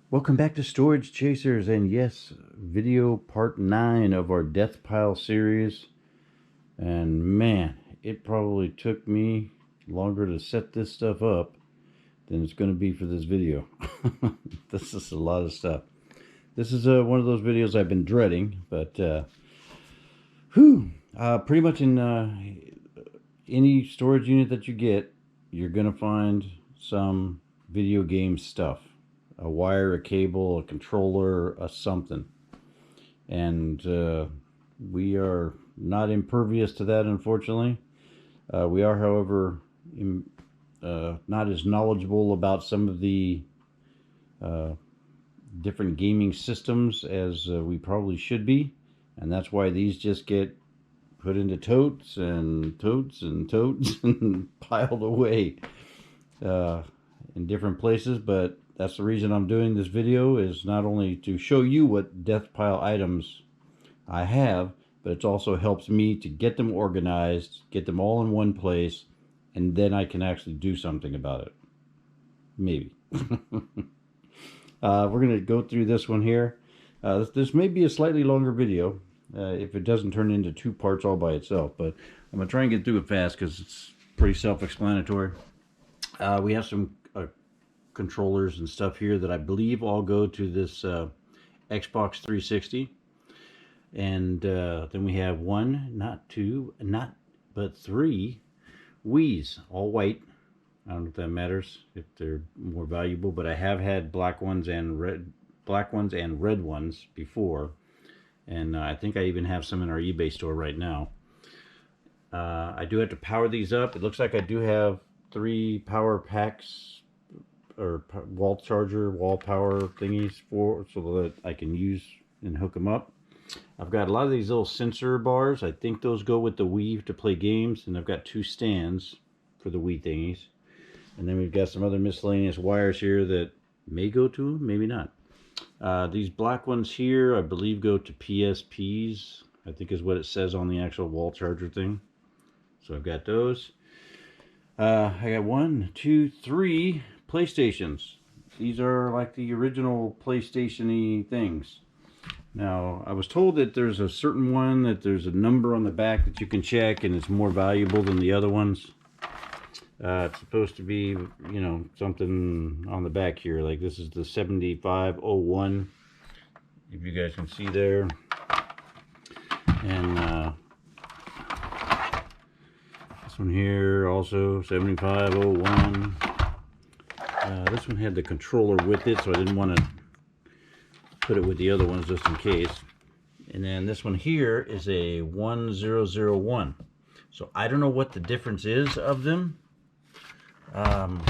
Welcome back to Storage Chasers, and yes, video part 9 of our Death Pile series. And man, it probably took me longer to set this stuff up than it's going to be for this video. This is a lot of stuff. This is one of those videos I've been dreading, but pretty much in any storage unit that you get, you're going to find some video game stuff. A wire, a cable, a controller, a something. And we are not impervious to that, unfortunately. We are, however, not as knowledgeable about some of the different gaming systems as we probably should be. And that's why these just get put into totes and totes and totes and piled away in different places. But that's the reason I'm doing this video, is not only to show you what death pile items I have, but it also helps me to get them organized, get them all in one place, and then I can actually do something about it. Maybe. We're going to go through this one here. This may be a slightly longer video if it doesn't turn into 2 parts all by itself, but I'm going to try and get through it fast because it's pretty self-explanatory. We have some controllers and stuff here that I believe all go to this Xbox 360. And then we have 1, not 2, but 3 Wii's, all white. I don't know if that matters, if they're more valuable, but I have had black ones and red ones before, and I think I even have some in our eBay store right now. I do have to power these up. It looks like I do have 3 power packs or wall charger, wall power thingies so that I can use and hook them up. I've got a lot of these little sensor bars. I think those go with the Wii to play games, and I've got 2 stands for the Wii thingies. And then we've got some other miscellaneous wires here that may go to them, maybe not. These black ones here, I believe, go to PSPs, I think is what it says on the actual wall charger thing. So I've got those. I got 1, 2, 3 PlayStations. These are like the original PlayStation-y things. Now, I was told that there's a certain one that there's a number on the back that you can check, and it's more valuable than the other ones. It's supposed to be, you know, something on the back here. Like this is the 7501, if you guys can see there. And this one here also 7501. This one had the controller with it, so I didn't want to put it with the other ones just in case. And then this one here is a 1001. So I don't know what the difference is of them. I'm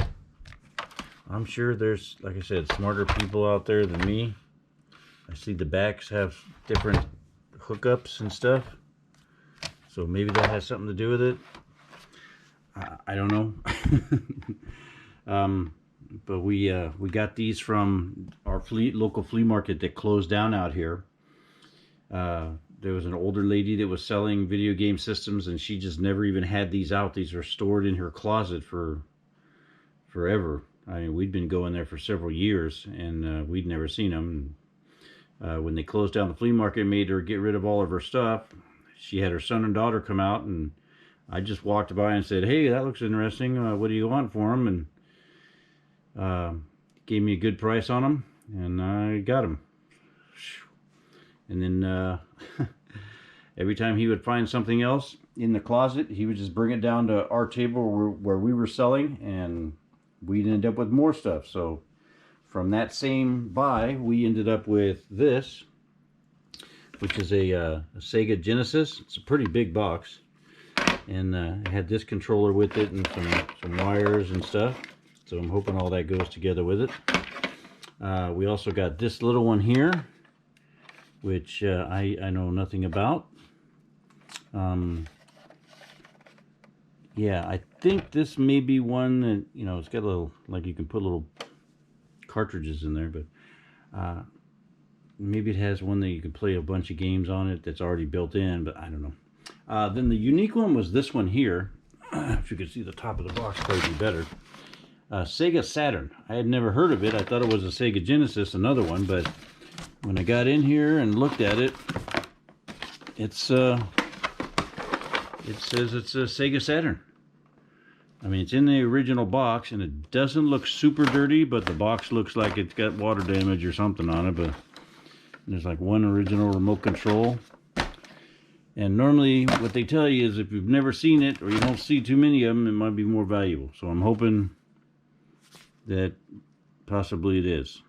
sure there's, like I said, smarter people out there than me. I see the backs have different hookups and stuff, so maybe that has something to do with it. I don't know. But we got these from our local flea market that closed down out here. There was an older lady that was selling video game systems, and she just never even had these out. These are stored in her closet for forever. I mean, we'd been going there for several years, and we'd never seen them. When they closed down the flea market and made her get rid of all of her stuff, she had her son and daughter come out, and I just walked by and said, "Hey, that looks interesting. What do you want for them?" And gave me a good price on them, and I got them. And then every time he would find something else in the closet, he would just bring it down to our table where we were selling, and we'd end up with more stuff. So from that same buy, we ended up with this, which is a Sega Genesis. It's a pretty big box, and it had this controller with it and some wires and stuff. So I'm hoping all that goes together with it. We also got this little one here, which I know nothing about. Yeah, I think this may be one that, you know, it's got a little, like you can put little cartridges in there, but maybe it has one that you can play a bunch of games on it that's already built in, but I don't know. Then the unique one was this one here. If you could see the top of the box, probably be better. Sega Saturn. I had never heard of it. I thought it was a Sega Genesis, another one, but when I got in here and looked at it, it says it's a Sega Saturn. I mean, it's in the original box, and it doesn't look super dirty, but the box looks like it's got water damage or something on it. But there's like one original remote control. And normally what they tell you is if you've never seen it or you don't see too many of them, it might be more valuable. So I'm hoping that possibly it is.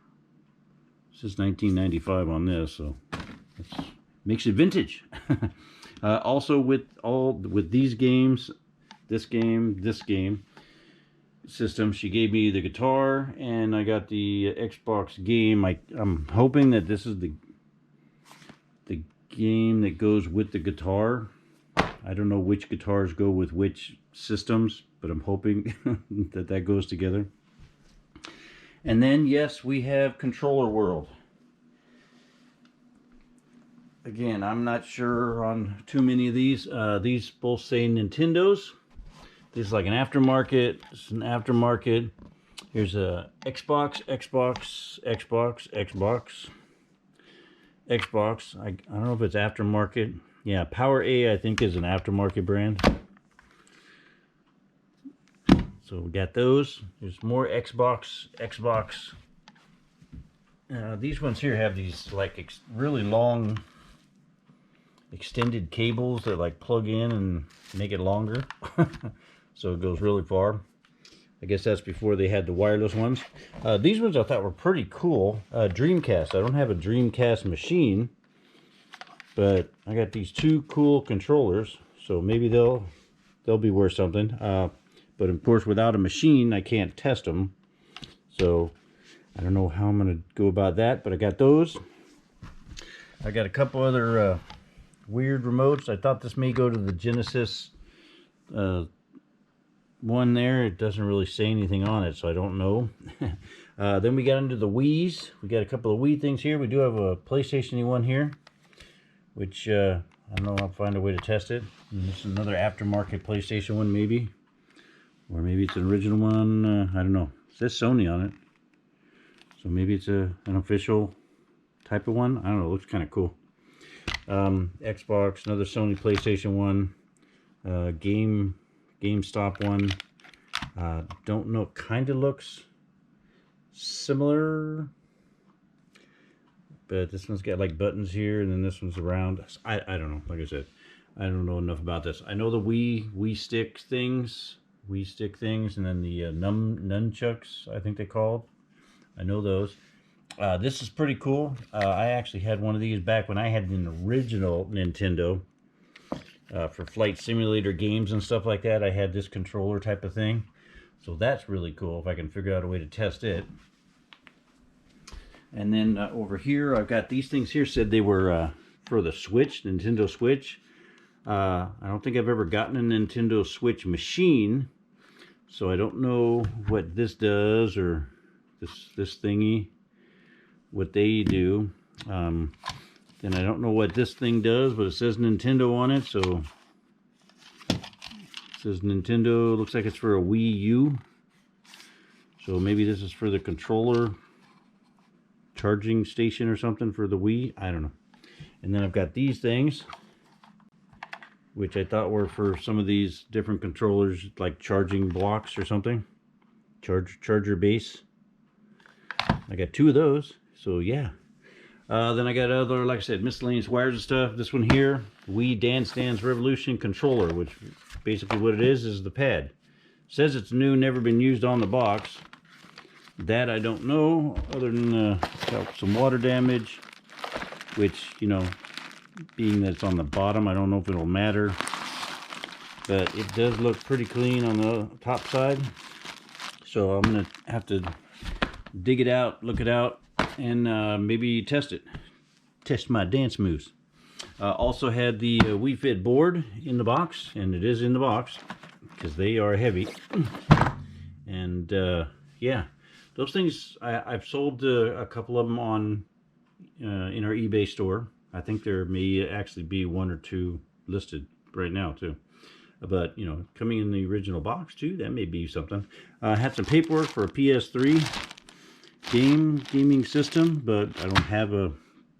This is 1995 on this, so it makes it vintage. Also with these games, this game system, she gave me the guitar and I got the Xbox game. I'm hoping that this is the game that goes with the guitar. I don't know which guitars go with which systems, but I'm hoping that that goes together. And then, yes, we have Controller World. Again, I'm not sure on too many of these. These both say Nintendo's. This is like an aftermarket. It's an aftermarket. Here's a Xbox. I don't know if it's aftermarket. Yeah, Power A, I think, is an aftermarket brand. So we got those. There's more Xbox. These ones here have these like really long extended cables that like plug in and make it longer. So it goes really far. I guess that's before they had the wireless ones. These ones I thought were pretty cool. Dreamcast. I don't have a Dreamcast machine, but I got these two cool controllers, so maybe they'll be worth something. But of course, without a machine, I can't test them. So I don't know how I'm going to go about that, but I got those. I got a couple other weird remotes. I thought this may go to the Genesis one there. It doesn't really say anything on it, so I don't know. Then we got into the Wii's. We got a couple of Wii things here. We do have a PlayStation one here, which I don't know. I'll find a way to test it. And this is another aftermarket PlayStation one, maybe, or maybe it's an original one. I don't know. It says Sony on it, so maybe it's an official type of one. I don't know. It looks kind of cool. Xbox, another Sony PlayStation one, GameStop one. Don't know, kind of looks similar, but this one's got like buttons here, and then this one's around. I don't know. Like I said, I don't know enough about this. I know the Wii stick things, and then the nunchucks, I think they called. I know those. This is pretty cool. I actually had one of these back when I had an original Nintendo. For flight simulator games and stuff like that, I had this controller type of thing. So that's really cool if I can figure out a way to test it. And then over here, I've got these things here. Said they were for the Switch, Nintendo Switch. I don't think I've ever gotten a Nintendo Switch machine, so I don't know what this does, or this thingy, what they do. Then I don't know what this thing does, but it says Nintendo on it, so it says Nintendo. Looks like it's for a Wii U. So maybe this is for the controller charging station or something for the Wii. I don't know. And then I've got these things, which I thought were for some of these different controllers, like charging blocks or something. Charger base. I got two of those, so yeah. Then I got other, like I said, miscellaneous wires and stuff. This one here, Wii Dance Dance Revolution controller, which basically what it is the pad. It says it's new, never been used on the box. That I don't know, other than some water damage, which, you know, being that it's on the bottom, I don't know if it'll matter. But it does look pretty clean on the top side. So I'm going to have to dig it out, look it out, and maybe test it. Test my dance moves. Also had the Wii Fit board in the box, and it is in the box because they are heavy. And yeah, those things I've sold a couple of them on in our eBay store. I think there may actually be one or two listed right now too. But, you know, coming in the original box, too, that may be something. I had some paperwork for a PS3 gaming system, but I don't have a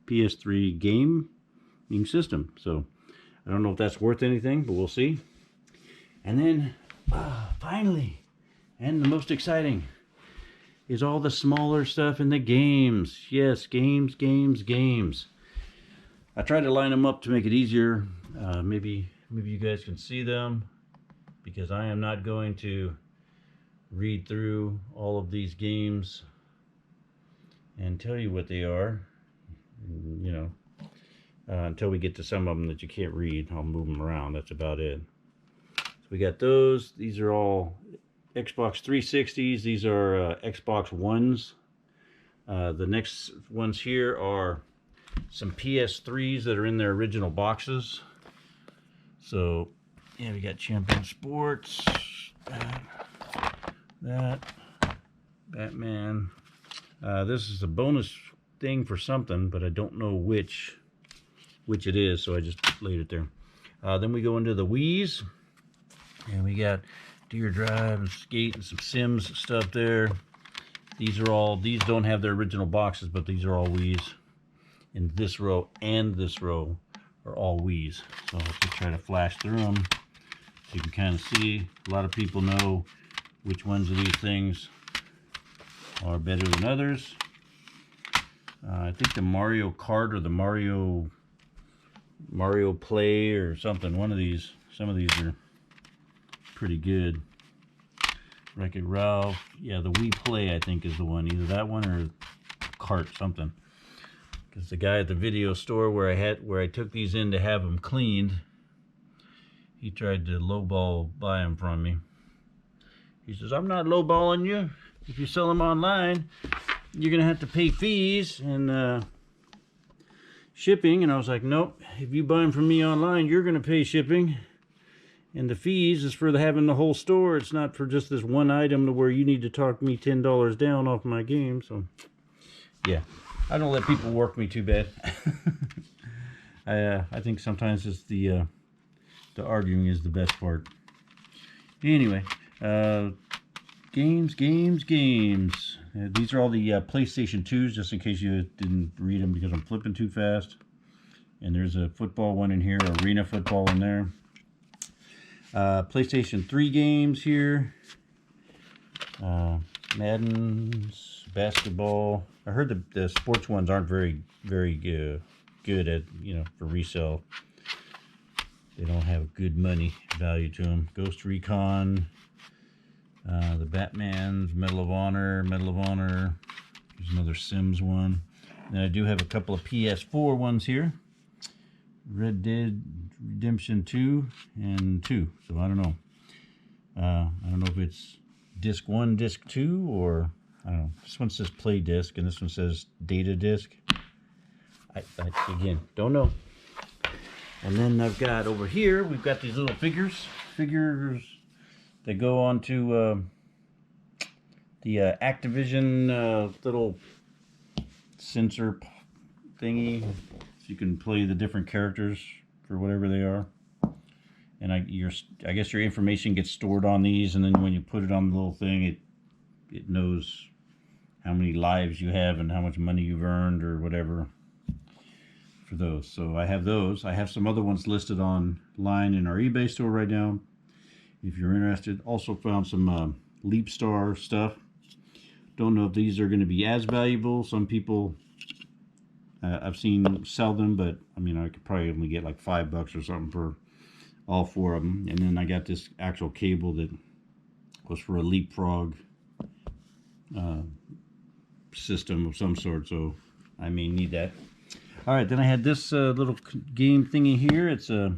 PS3 gaming system. So, I don't know if that's worth anything, but we'll see. And then, finally, and the most exciting, is all the smaller stuff in the games. Yes, games. I tried to line them up to make it easier. Maybe you guys can see them, because I am not going to read through all of these games and tell you what they are. You know, until we get to some of them that you can't read. I'll move them around. That's about it. So we got those. These are all Xbox 360s. These are Xbox Ones. The next ones here are some PS3s that are in their original boxes. So, yeah, we got Champion Sports, that, Batman. This is a bonus thing for something, but I don't know which it is, so I just laid it there. Then we go into the Wii's, and we got Deer Drive and Skate and some Sims stuff there. These don't have their original boxes, but these are all Wii's. And this row and this row are all Wii's. So I'll just try to flash through them so you can kind of see. A lot of people know which ones of these things are better than others. I think the Mario Kart or the Mario Play or something, some of these are pretty good. Wreck-It Ralph, yeah, the Wii Play I think is the one, either that one or Kart something. Because the guy at the video store where I took these in to have them cleaned, he tried to lowball buy them from me. He says, "I'm not lowballing you. If you sell them online, you're gonna have to pay fees and shipping." And I was like, "Nope. If you buy them from me online, you're gonna pay shipping. And the fees is for having the whole store. It's not for just this one item to where you need to talk me $10 down off my game." So, yeah, I don't let people work me too bad. I think sometimes it's the arguing is the best part. Anyway, games. These are all the PlayStation 2s, just in case you didn't read them because I'm flipping too fast. And there's a football one in here, arena football in there. PlayStation 3 games here. Madden's, basketball. I heard the sports ones aren't very good at, you know, for resale. They don't have good money value to them. Ghost Recon, the Batman's, Medal of Honor. There's another Sims one. And I do have a couple of PS4 ones here. Red Dead Redemption 2 and 2. So I don't know. I don't know if it's disc 1, disc 2, or I don't know. This one says play disc and this one says data disc. I again don't know. And then I've got over here, we've got these little figures that go onto the Activision little sensor thingy, so you can play the different characters for whatever they are. And I guess your information gets stored on these, and then when you put it on the little thing, it knows how many lives you have and how much money you've earned or whatever for those. So I have those. I have some other ones listed online in our eBay store right now, if you're interested. Also found some Leap Star stuff. Don't know if these are going to be as valuable. Some people I've seen sell them, but I mean, I could probably only get like $5 or something for all 4 of them. And then I got this actual cable that was for a leapfrog system of some sort, so I may need that. All right, then I had this little game thingy here. It's a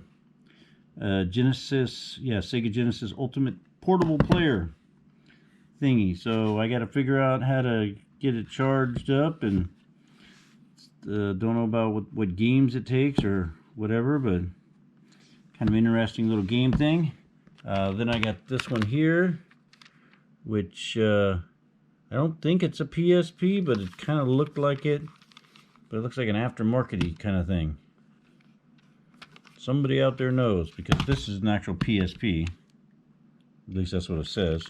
Genesis, yeah, Sega Genesis Ultimate Portable Player thingy. So I got to figure out how to get it charged up, and don't know about what games it takes or whatever, but kind of interesting little game thing. Then I got this one here, which I don't think it's a PSP, but it kind of looked like it. But it looks like an aftermarket-y kind of thing. Somebody out there knows, because this is an actual PSP. At least that's what it says.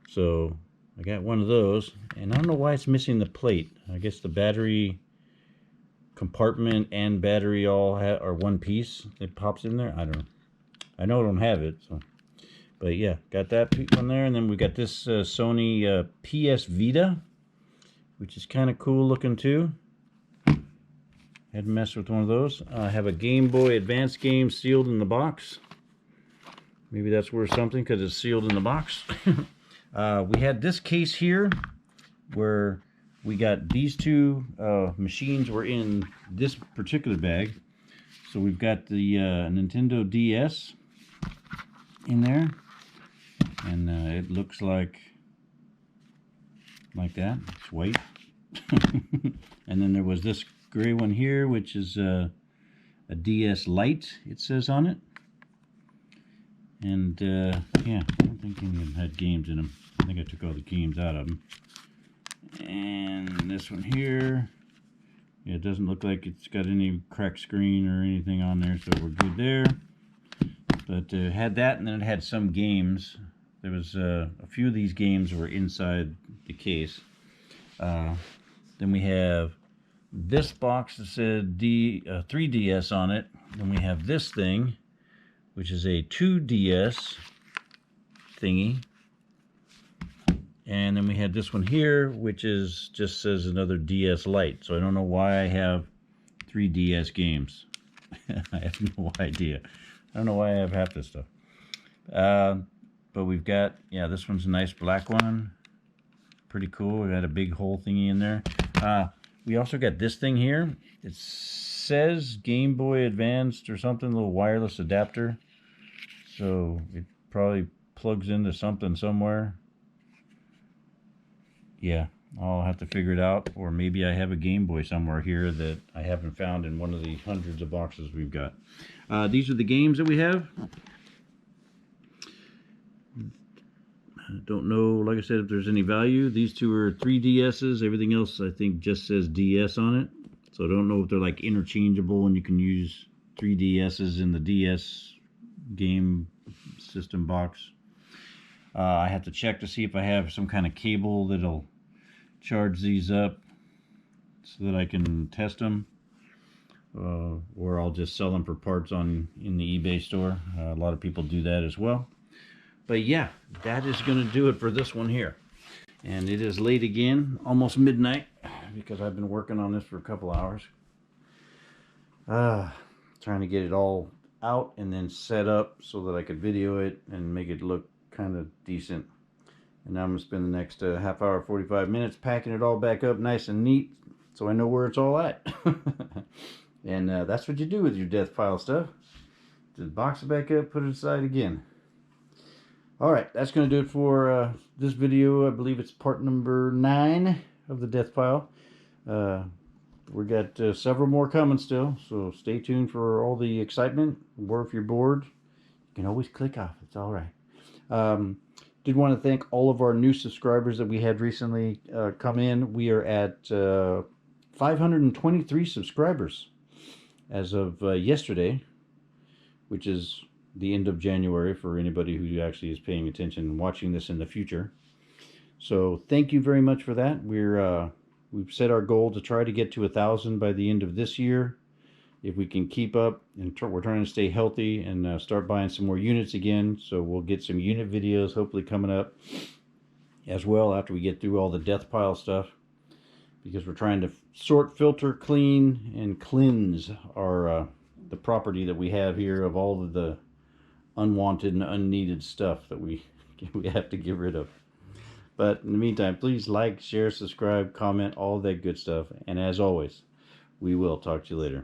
So I got one of those, and I don't know why it's missing the plate. I guess the battery compartment and battery all are one piece. It pops in there. I don't know. I know I don't have it, so. But yeah, got that one there, and then we got this Sony Ps Vita, which is kind of cool looking too. Had to mess with one of those. I have a Game Boy Advance game sealed in the box. Maybe that's worth something because it's sealed in the box. We had this case here where we got these two machines were in this particular bag. So we've got the Nintendo DS in there, and it looks like that. It's white. And then there was this gray one here, which is a DS Lite, it says on it. And yeah, I don't think any of them had games in them. I think I took all the games out of them. And this one here, yeah, it doesn't look like it's got any cracked screen or anything on there, so we're good there. But it had that, and then it had some games. There was a few of these games were inside the case. Then we have this box that said 3DS on it. Then we have this thing, which is a 2DS thingy. And then we had this one here, which is just says another DS Lite. So I don't know why I have 3DS games. I have no idea. I don't know why I have half this stuff. But we've got, yeah, this one's a nice black one. Pretty cool. We got a big hole thingy in there. We also got this thing here. It says Game Boy Advanced or something, a little wireless adapter. So it probably plugs into something somewhere. Yeah, I'll have to figure it out. Or maybe I have a Game Boy somewhere here that I haven't found in one of the hundreds of boxes we've got. These are the games that we have. I don't know, like I said, if there's any value. These two are 3DSs. Everything else, I think, just says DS on it. So I don't know if they're like interchangeable and you can use 3DSs in the DS game system box. I have to check to see if I have some kind of cable that'll charge these up so that I can test them. Or I'll just sell them for parts in the eBay store. A lot of people do that as well. But yeah, that is going to do it for this one here. And it is late again, almost midnight, because I've been working on this for a couple hours. Trying to get it all out and then set up so that I could video it and make it look kind of decent. And now I'm going to spend the next half hour, 45 minutes packing it all back up nice and neat so I know where it's all at. And that's what you do with your death pile stuff. Just box it back up, put it aside again. Alright, that's going to do it for this video. I believe it's part number 9 of the death pile. We got several more coming still, so stay tuned for all the excitement. Or if you're bored, you can always click off. It's alright. Did want to thank all of our new subscribers that we had recently come in. We are at 523 subscribers as of yesterday, which is the end of January for anybody who actually is paying attention and watching this in the future. So thank you very much for that. We've set our goal to try to get to 1,000 by the end of this year. If we can keep up, and we're trying to stay healthy and start buying some more units again. So we'll get some unit videos hopefully coming up as well after we get through all the death pile stuff, because we're trying to sort, filter, clean, and cleanse our the property that we have here of all of the unwanted and unneeded stuff that we have to get rid of. But in the meantime, please like, share, subscribe, comment, all that good stuff. And as always, we will talk to you later.